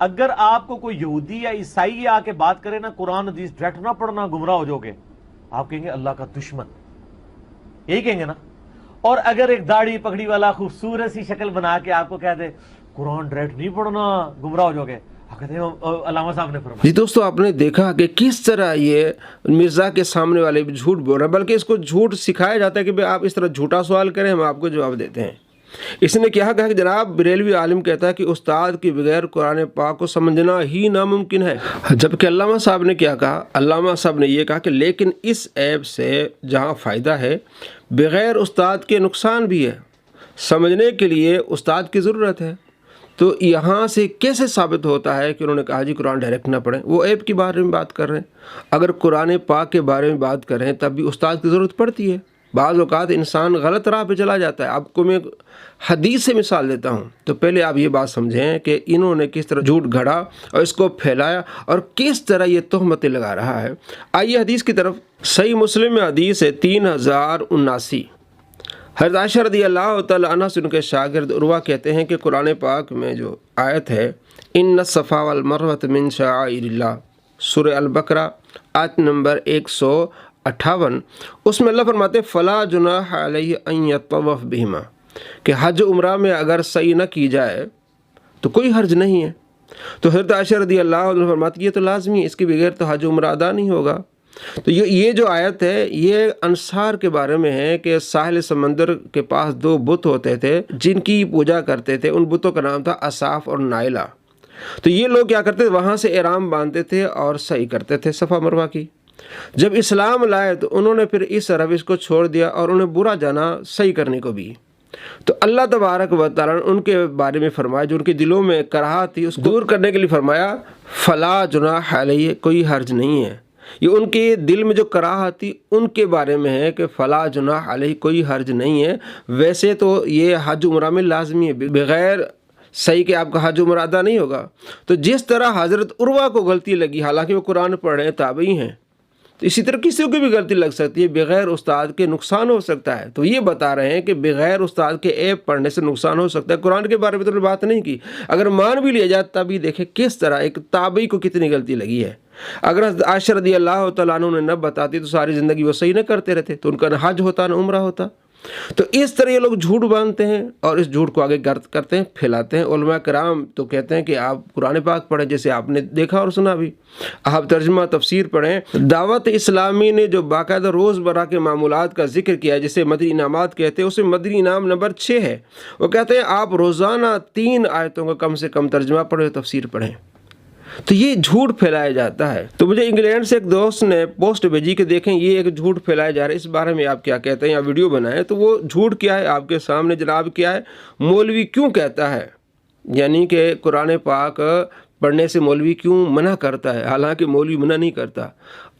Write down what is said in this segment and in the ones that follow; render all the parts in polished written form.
اگر آپ کو کوئی یہودی یا عیسائی آ کے بات کرے نا قرآن حدیث ڈائریکٹ نہ پڑھنا گمراہ ہو جاؤ گے، آپ کہیں گے اللہ کا دشمن، یہی کہیں گے نا. اور اگر ایک داڑھی پگڑی والا خوبصورت سی شکل بنا کے آپ کو کہہ دے قرآن ڈائریکٹ نہیں پڑھنا گمراہ ہو جاؤ گے، آپ کہتے ہیں علامہ صاحب نے فرمایا. جی دوستو، آپ نے دیکھا کہ کس طرح یہ مرزا کے سامنے والے بھی جھوٹ بول رہا ہے، بلکہ اس کو جھوٹ سکھایا جاتا ہے کہ آپ اس طرح جھوٹا سوال کریں، ہم آپ کو جواب دیتے ہیں. اس نے کیا کہا کہ جناب بریلوی عالم کہتا ہے کہ استاد کے بغیر قرآن پاک کو سمجھنا ہی ناممکن ہے، جبکہ علامہ صاحب نے کیا کہا؟ علامہ صاحب نے یہ کہا کہ لیکن اس ایپ سے جہاں فائدہ ہے بغیر استاد کے نقصان بھی ہے، سمجھنے کے لیے استاد کی ضرورت ہے. تو یہاں سے کیسے ثابت ہوتا ہے کہ انہوں نے کہا جی قرآن ڈائریکٹ نہ پڑھیں؟ وہ ایپ کے بارے میں بات کر رہے ہیں. اگر قرآن پاک کے بارے میں بات کر رہے ہیں تب بھی استاد کی ضرورت پڑتی ہے. بعض اوقات انسان غلط راہ پہ چلا جاتا ہے. آپ کو میں حدیث سے مثال دیتا ہوں، تو پہلے آپ یہ بات سمجھیں کہ انہوں نے کس طرح جھوٹ گھڑا اور اس کو پھیلایا اور کس طرح یہ تہمتیں لگا رہا ہے. آئیے حدیث کی طرف. صحیح مسلم میں حدیث ہے 3079. حضرت عائشہ رضی اللہ تعالیٰ عنہ سے ان کے شاگرد عروہ کہتے ہیں کہ قرآن پاک میں جو آیت ہے ان الصفا والمروۃ من شعائر اللہ، سورہ البقرہ آیت نمبر 158، اس میں اللہ فرماتے فلا جناح علیہ ان یطوف بہما، کہ حج عمرہ میں اگر سعی نہ کی جائے تو کوئی حرج نہیں ہے. تو حضرت عائشہ رضی اللہ عنہ فرماتی یہ تو لازمی ہے، اس کے بغیر تو حج عمرہ ادا نہیں ہوگا. تو یہ جو آیت ہے یہ انصار کے بارے میں ہے کہ ساحل سمندر کے پاس 2 بت ہوتے تھے جن کی پوجا کرتے تھے. ان بتوں کا نام تھا اصاف اور نائلہ. تو یہ لوگ کیا کرتے تھے؟ وہاں سے احرام باندھتے تھے اور سعی کرتے تھے صفا مروہ کی. جب اسلام لائے تو انہوں نے پھر اس روش کو چھوڑ دیا اور انہیں برا جانا سعی کرنے کو بھی. تو اللہ تبارک و تعالیٰ نے ان کے بارے میں فرمایا جو ان کے دلوں میں کراہت تھی اس کو دور کرنے کے لیے فرمایا فلا جناح علیہ، کوئی حرج نہیں ہے. یہ ان کے دل میں جو کراہت تھی ان کے بارے میں ہے کہ فلا جناح علیہ، کوئی حرج نہیں ہے. ویسے تو یہ حج عمرہ میں لازمی ہے، بغیر صحیح کہ آپ کا حج عمرہ ادا نہیں ہوگا. تو جس طرح حضرت عروہ کو غلطی لگی حالانکہ وہ قرآن پڑھ رہے ہیں، تابعی ہیں، تو اسی طرح کسی کو بھی غلطی لگ سکتی ہے، بغیر استاد کے نقصان ہو سکتا ہے. تو یہ بتا رہے ہیں کہ بغیر استاد کے ایپ پڑھنے سے نقصان ہو سکتا ہے. قرآن کے بارے میں تو بات نہیں کی، اگر مان بھی لیا جائے تب بھی دیکھیں کس طرح ایک تابعی کو کتنی غلطی لگی ہے. اگر عائشہ رضی اللہ تعالیٰ عنہ نے نہ بتاتی تو ساری زندگی وہ صحیح نہ کرتے رہتے، تو ان کا نہ حج ہوتا نہ عمرہ ہوتا. تو اس طرح یہ لوگ جھوٹ باندھتے ہیں اور اس جھوٹ کو آگے گرد کرتے ہیں، پھیلاتے ہیں. علماء کرام تو کہتے ہیں کہ آپ قرآن پاک پڑھیں، جیسے آپ نے دیکھا اور سنا بھی، آپ ترجمہ تفسیر پڑھیں. دعوت اسلامی نے جو باقاعدہ روزمرہ کے معمولات کا ذکر کیا ہے جسے مدنی انعامات کہتے ہیں، اسے مدنی انعام نمبر 6 ہے. وہ کہتے ہیں آپ روزانہ 3 آیتوں کا کم سے کم ترجمہ پڑھیں، تفسیر پڑھیں. تو یہ جھوٹ پھیلایا جاتا ہے. تو مجھے انگلینڈ سے ایک دوست نے پوسٹ بھیجی کہ دیکھیں یہ ایک جھوٹ پھیلایا جا رہا ہے، اس بارے میں آپ کیا کہتے ہیں، یا ویڈیو بنائیں. تو وہ جھوٹ کیا ہے آپ کے سامنے جناب کیا ہے. مولوی کیوں کہتا ہے، یعنی کہ قرآن پاک پڑھنے سے مولوی کیوں منع کرتا ہے، حالانکہ مولوی منع نہیں کرتا.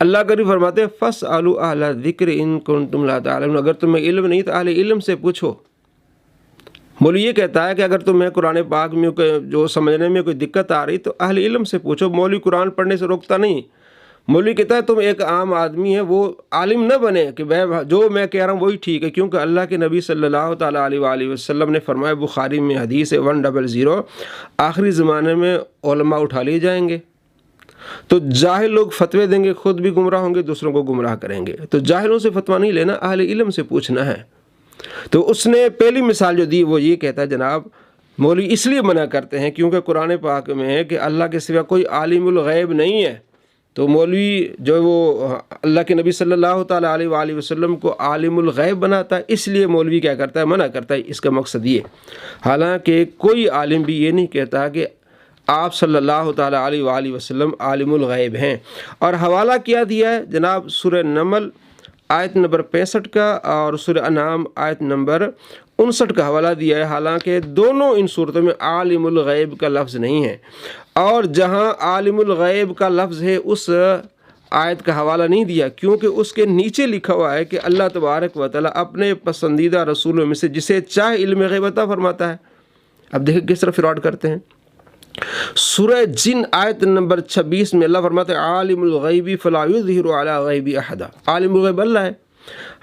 اللہ کریم فرماتے فاسألوا اہل الذکر ان کنتم لا تعلمون، اگر تمہیں علم نہیں تو اہل علم سے پوچھو. مولوی یہ کہتا ہے کہ اگر تمہیں قرآن پاک میں جو سمجھنے میں کوئی دقت آ رہی تو اہل علم سے پوچھو. مولوی قرآن پڑھنے سے روکتا نہیں. مولوی کہتا ہے تم ایک عام آدمی ہے، وہ عالم نہ بنے کہ جو میں کہہ رہا ہوں وہی ٹھیک ہے، کیونکہ اللہ کے نبی صلی اللہ تعالیٰ علیہ وآلہ وسلم نے فرمایا، بخاری میں حدیث 100، آخری زمانے میں علماء اٹھا لیے جائیں گے تو جاہل لوگ فتوے دیں گے، خود بھی گمراہ ہوں گے، دوسروں کو گمراہ کریں گے. تو جاہلوں سے فتویٰ نہیں لینا، اہل علم سے پوچھنا ہے. تو اس نے پہلی مثال جو دی وہ یہ کہتا ہے جناب مولوی اس لیے منع کرتے ہیں کیونکہ قرآن پاک میں ہے کہ اللہ کے سوا کوئی عالم الغیب نہیں ہے. تو مولوی جو وہ اللہ کے نبی صلی اللہ تعالیٰ علیہ وآلہ وسلم کو عالم الغیب بناتا ہے، اس لیے مولوی کیا کرتا ہے، منع کرتا ہے. اس کا مقصد یہ، حالانکہ کوئی عالم بھی یہ نہیں کہتا کہ آپ صلی اللہ تعالیٰ علیہ وآلہ وسلم عالم الغیب ہیں. اور حوالہ کیا دیا ہے جناب سورہ نمل آیت نمبر 65 کا اور سورہ انعام آیت نمبر 59 کا حوالہ دیا ہے، حالانکہ دونوں ان صورتوں میں عالم الغیب کا لفظ نہیں ہے. اور جہاں عالم الغیب کا لفظ ہے اس آیت کا حوالہ نہیں دیا کیونکہ اس کے نیچے لکھا ہوا ہے کہ اللہ تبارک و تعالیٰ اپنے پسندیدہ رسولوں میں سے جسے چاہے علم غیب عطا فرماتا ہے. اب دیکھیں کس طرح فراڈ کرتے ہیں. سورہ جن آیت نمبر 26 میں اللہ فرماتے ہیں عالم الغیب فلا یظہر علی غیبہ احدا. عالم الغیب اللہ ہے،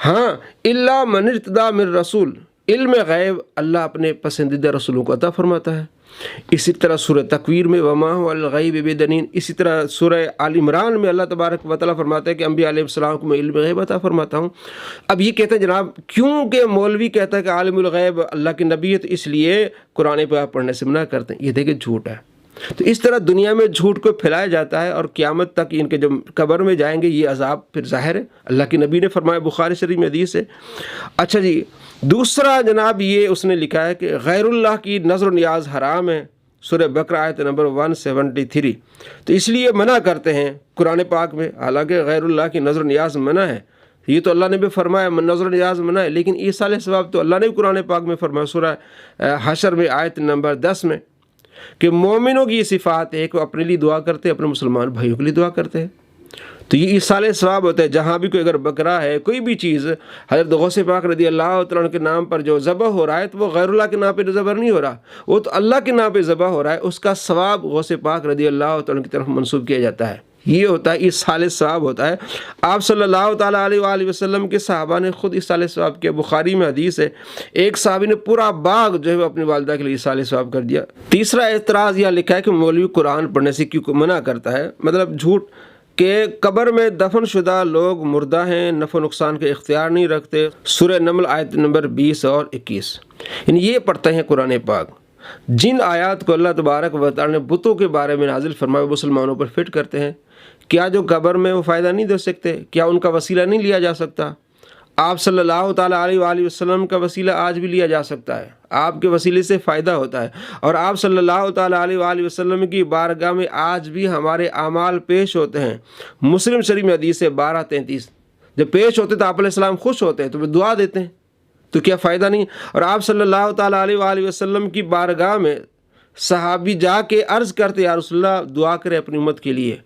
ہاں الا من ارتضی من رسول، علم غیب اللہ اپنے پسندیدہ رسولوں کو عطا فرماتا ہے. اسی طرح سورہ تکویر میں وما هو الغیب بدنین، اسی طرح سورہ آل عمران میں اللہ تبارک و تعالیٰ فرماتا ہے کہ انبیاء علیہ السلام کو میں علم غیب عطا فرماتا ہوں۔ اب یہ کہتے ہیں جناب کیونکہ مولوی کہتا ہے کہ عالم الغیب اللہ کی نبی ہے تو اس لیے قرآن پاک پڑھنے سے منع کرتے ہیں، یہ دیکھیں جھوٹ ہے۔ تو اس طرح دنیا میں جھوٹ کو پھیلایا جاتا ہے اور قیامت تک ان کے جب قبر میں جائیں گے یہ عذاب پھر ظاہر ہے، اللہ کے نبی نے فرمایا بخاری شریف میں حدیث ہے۔ اچھا جی، دوسرا جناب یہ اس نے لکھا ہے کہ غیر اللہ کی نظر و نیاز حرام ہے، سورہ بقرہ آیت نمبر 173، تو اس لیے منع کرتے ہیں قرآن پاک میں، حالانکہ غیر اللہ کی نظر و نیاز منع ہے، یہ تو اللہ نے بھی فرمایا نظر و نیاز منع ہے، لیکن ایصال ثواب تو اللہ نے بھی قرآن پاک میں فرمایا سورہ حشر میں آیت نمبر 10 میں کہ مومنوں کی یہ صفات ہے کہ وہ اپنے لیے دعا کرتے ہیں، اپنے مسلمان بھائیوں کے لیے دعا کرتے ہیں، تو یہ ایصال ثواب ہوتا ہے۔ جہاں بھی کوئی اگر بکرا ہے، کوئی بھی چیز حضرت غوث پاک رضی اللہ تعالیٰ عنہ کے نام پر جو ذبح ہو رہا ہے تو وہ غیر اللہ کے نام پہ ذبح نہیں ہو رہا، وہ تو اللہ کے نام پہ ذبح ہو رہا ہے، اس کا ثواب غوث پاک رضی اللہ تعالیٰ عنہ کی طرف منسوب کیا جاتا ہے، یہ ہوتا ہے ایصال ثواب ہوتا ہے۔ آپ صلی اللہ تعالیٰ علیہ وآلہ وسلم کے صحابہ نے خود ایصال ثواب کیا، بخاری میں حدیث ہے ایک صحابی نے پورا باغ جو ہے وہ اپنی والدہ کے لیے ایصال ثواب کر دیا۔ تیسرا اعتراض یہ لکھا ہے کہ مولوی قرآن پڑھنے سے کیوں منع کرتا ہے، مطلب جھوٹ کہ قبر میں دفن شدہ لوگ مردہ ہیں، نفع و نقصان کے اختیار نہیں رکھتے، سورہ نمل آیت نمبر 20 اور 21، یعنی یہ پڑھتے ہیں قرآن پاک۔ جن آیات کو اللہ تبارک و تعالیٰ نے بتوں کے بارے میں نازل فرمایا وہ مسلمانوں پر فٹ کرتے ہیں، کیا جو قبر میں وہ فائدہ نہیں دے سکتے، کیا ان کا وسیلہ نہیں لیا جا سکتا؟ آپ صلی اللہ تعالیٰ علیہ وآلہ وسلم کا وسیلہ آج بھی لیا جا سکتا ہے، آپ کے وسیلے سے فائدہ ہوتا ہے، اور آپ صلی اللہ تعالیٰ علیہ وآلہ وسلم کی بارگاہ میں آج بھی ہمارے اعمال پیش ہوتے ہیں۔ مسلم شریف میں حدیث ہے 12:33، جب پیش ہوتے تو آپ علیہ السلام خوش ہوتے ہیں تو وہ دعا دیتے ہیں، تو کیا فائدہ نہیں؟ اور آپ صلی اللہ تعالیٰ علیہ وآلہ وسلم کی بارگاہ میں صحابی جا کے عرض کرتے یا رسول اللہ دعا کرے اپنی امت کے لیے،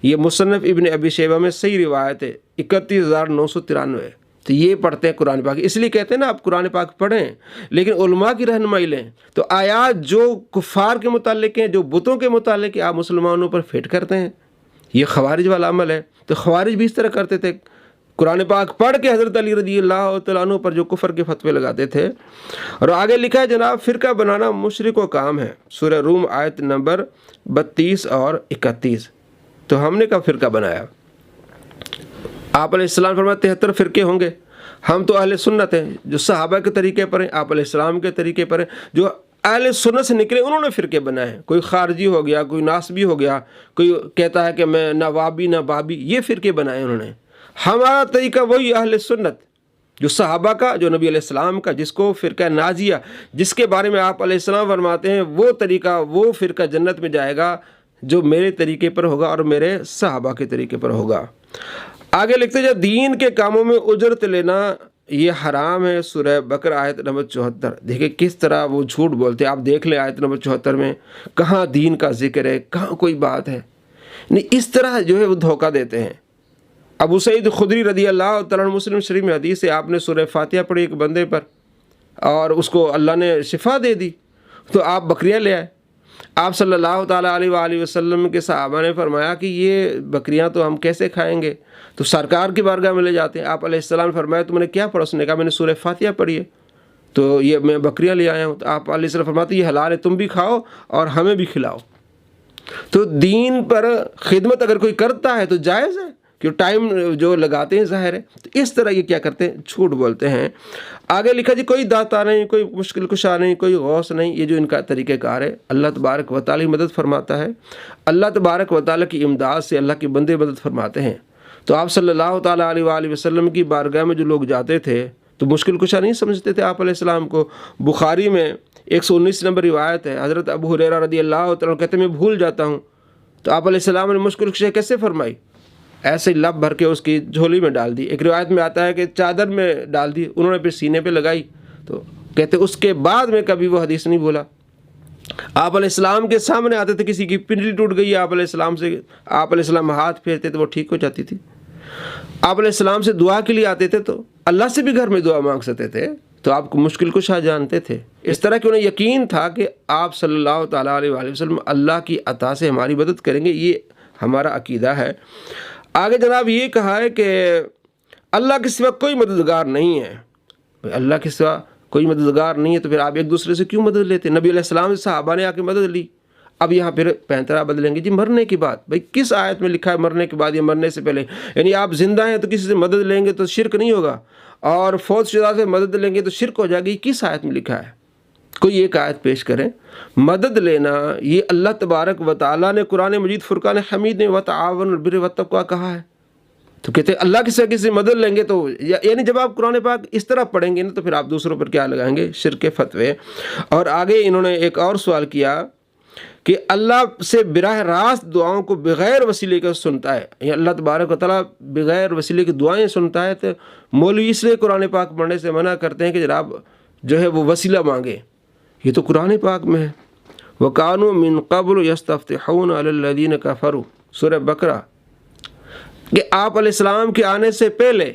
یہ مصنف ابن ابی شیبہ میں صحیح روایت ہے 31993۔ تو یہ پڑھتے ہیں قرآن پاک، اس لیے کہتے ہیں نا آپ قرآن پاک پڑھیں لیکن علماء کی رہنمائی لیں، تو آیات جو کفار کے متعلق ہیں، جو بتوں کے متعلق ہیں، آپ مسلمانوں پر فٹ کرتے ہیں، یہ خوارج والا عمل ہے۔ تو خوارج بھی اس طرح کرتے تھے، قرآن پاک پڑھ کے حضرت علی رضی اللہ تعالیٰ عنہ پر جو کفر کے فتوے لگاتے تھے۔ اور آگے لکھا ہے جناب فرقہ بنانا مشرکوں کا کام ہے، سورہ روم آیت نمبر 32 اور 31۔ تو ہم نے کب فرقہ بنایا؟ آپ علیہ السلام فرماتے 73 فرقے ہوں گے، ہم تو اہل سنت ہیں، جو صحابہ کے طریقے پر ہیں، آپ علیہ السلام کے طریقے پر ہیں، جو اہل سنت سے نکلے انہوں نے فرقے بنائے ہیں، کوئی خارجی ہو گیا، کوئی ناسبی ہو گیا، کوئی کہتا ہے کہ میں نہ وابی نہ بابی، یہ فرقے بنائے انہوں نے۔ ہمارا طریقہ وہی اہل سنت جو صحابہ کا، جو نبی علیہ السلام کا، جس کو فرقہ ناجیہ جس کے بارے میں آپ علیہ السلام فرماتے ہیں وہ طریقہ، وہ فرقہ جنت میں جائے گا جو میرے طریقے پر ہوگا اور میرے صحابہ کے طریقے پر ہوگا۔ آگے لکھتے ہیں دین کے کاموں میں اجرت لینا یہ حرام ہے، سورہ بقرہ آیت نمبر 74۔ دیکھیں کس طرح وہ جھوٹ بولتے ہیں، آپ دیکھ لیں آیت نمبر 74 میں کہاں دین کا ذکر ہے، کہاں کوئی بات ہے، نہیں اس طرح جو ہے وہ دھوکہ دیتے ہیں۔ ابو سعید خدری رضی اللہ تعالیٰ عنہ مسلم شریف میں حدیث ہے، آپ نے سورہ فاتحہ پڑھی ایک بندے پر اور اس کو اللہ نے شفا دے دی، تو آپ بکریاں لے آئے۔ آپ صلی اللہ تعالیٰ علیہ وآلہ وسلم کے صحابہ نے فرمایا کہ یہ بکریاں تو ہم کیسے کھائیں گے، تو سرکار کی بارگاہ میں لے جاتے ہیں۔ آپ علیہ السلام فرمایا تم نے کیا پڑھا؟ اس نے کہا میں نے سورہ فاتحہ پڑھی ہے، تو یہ میں بکریاں لے آیا ہوں۔ تو آپ علیہ السلام فرماتے یہ حلال ہے، تم بھی کھاؤ اور ہمیں بھی کھلاؤ۔ تو دین پر خدمت اگر کوئی کرتا ہے تو جائز ہے، کہ ٹائم جو لگاتے ہیں ظاہر ہے۔ تو اس طرح یہ کیا کرتے ہیں، جھوٹ بولتے ہیں۔ آگے لکھا جی کوئی داتا نہیں، کوئی مشکل کشا نہیں، کوئی غوث نہیں، یہ جو ان کا طریقہ کار ہے۔ اللہ تبارک و تعالی مدد فرماتا ہے، اللہ تبارک و تعالی کی امداد سے اللہ کے بندے مدد فرماتے ہیں۔ تو آپ صلی اللہ تعالیٰ علیہ وآلہ وسلم کی بارگاہ میں جو لوگ جاتے تھے تو مشکل کشا نہیں سمجھتے تھے آپ علیہ السلام کو۔ بخاری میں 119 نمبر روایت ہے، حضرت ابو ہریرہ رضی اللہ تعالیٰ کہتے ہیں میں بھول جاتا ہوں، تو آپ علیہ السلام نے مشکل کشا کیسے فرمائی؟ ایسے ہی لب بھر کے اس کی جھولی میں ڈال دی، ایک روایت میں آتا ہے کہ چادر میں ڈال دی، انہوں نے پھر سینے پہ لگائی۔ تو کہتے اس کے بعد میں کبھی وہ حدیث نہیں بولا۔ آپ علیہ السلام کے سامنے آتے تھے، کسی کی پنڈلی ٹوٹ گئی آپ علیہ السلام سے، آپ علیہ السلام ہاتھ پھیرتے تو وہ ٹھیک ہو جاتی تھی۔ آپ علیہ السلام سے دعا کے لیے آتے تھے تو اللہ سے بھی گھر میں دعا مانگ سکتے تھے، تو آپ کو مشکل کشا جانتے تھے۔ اس طرح کہ انہیں یقین تھا کہ آپ صلی اللہ تعالیٰ علیہ وآلہ وسلم اللہ کی عطا سے ہماری مدد کریں گے، یہ ہمارا عقیدہ ہے۔ آگے جناب یہ کہا ہے کہ اللہ کے سوا کوئی مددگار نہیں ہے، اللہ کے سوا کوئی مددگار نہیں ہے تو پھر آپ ایک دوسرے سے کیوں مدد لیتے؟ نبی علیہ السلام سے صحابہ نے آ کے مدد لی. اب یہاں پھر پینترا بدلیں گے جی مرنے کے بعد. بھائی کس آیت میں لکھا ہے مرنے کے بعد یا مرنے سے پہلے؟ یعنی آپ زندہ ہیں تو کسی سے مدد لیں گے تو شرک نہیں ہوگا، اور فوت شدہ سے مدد لیں گے تو شرک ہو جائے گی. کس آیت میں لکھا ہے؟ کوئی ایک آیت پیش کریں. مدد لینا یہ اللہ تبارک و تعالیٰ نے قرآن مجید فرقان حمید میں وتعاونوا علی البر والتقویٰ کہا ہے. تو کہتے ہیں اللہ کسی کسی مدد لیں گے تو یعنی جب آپ قرآن پاک اس طرح پڑھیں گے نا تو پھر آپ دوسروں پر کیا لگائیں گے؟ شرک کے فتوے. اور آگے انہوں نے ایک اور سوال کیا کہ اللہ سے براہ راست دعاؤں کو بغیر وسیلے کے سنتا ہے، یا اللہ تبارک و تعالیٰ بغیر وسیلے کی دعائیں سنتا ہے. تو مولوی اس لیے قرآن پاک پڑھنے سے منع کرتے ہیں کہ جناب جو ہے وہ وسیلہ مانگے. یہ تو قرآن پاک میں ہے. وَكَانُوا مِن قَبْلُ يَسْتَفْتِحُونَ عَلَى الَّذِينَ كَفَرُوا، سورہ بقرہ، کہ آپ علیہ السلام کے آنے سے پہلے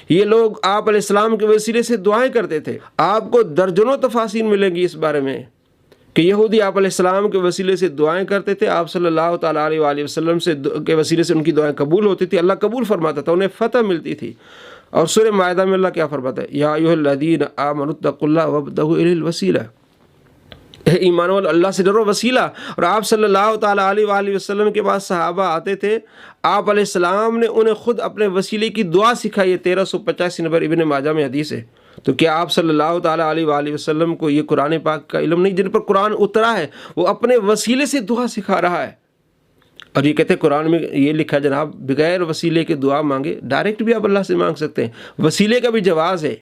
یہ لوگ آپ علیہ السلام کے وسیلے سے دعائیں کرتے تھے. آپ کو درجنوں تفاصیل ملیں گی اس بارے میں کہ یہودی آپ علیہ السلام کے وسیلے سے دعائیں کرتے تھے، آپ صلی اللہ تعالیٰ علیہ وآلہ وسلم کے وسیلے سے ان کی دعائیں قبول ہوتی تھی، اللہ قبول فرماتا تھا، انہیں فتح ملتی تھی. اور سورہ مائدہ میں اللہ کیا فرماتا ہے؟ یا ایھا الذین آمنوا اتقوا اللہ وابتغوا الیہ الوسیلہ، اے ایمان والو اللہ سے ڈرو وسیلہ. اور آپ صلی اللہ تعالیٰ علیہ وآلہ وسلم کے پاس صحابہ آتے تھے، آپ علیہ السلام نے انہیں خود اپنے وسیلے کی دعا سکھائی ہے. 1385 نمبر ابن ماجہ میں حدیث ہے. تو کیا آپ صلی اللہ تعالیٰ علیہ وآلہ وسلم کو یہ قرآن پاک کا علم نہیں؟ جن پر قرآن اترا ہے وہ اپنے وسیلے سے دعا سکھا رہا ہے. اور یہ کہتے ہیں قرآن میں یہ لکھا ہے جناب بغیر وسیلے کے دعا مانگے. ڈائریکٹ بھی آپ اللہ سے مانگ سکتے ہیں، وسیلے کا بھی جواز ہے.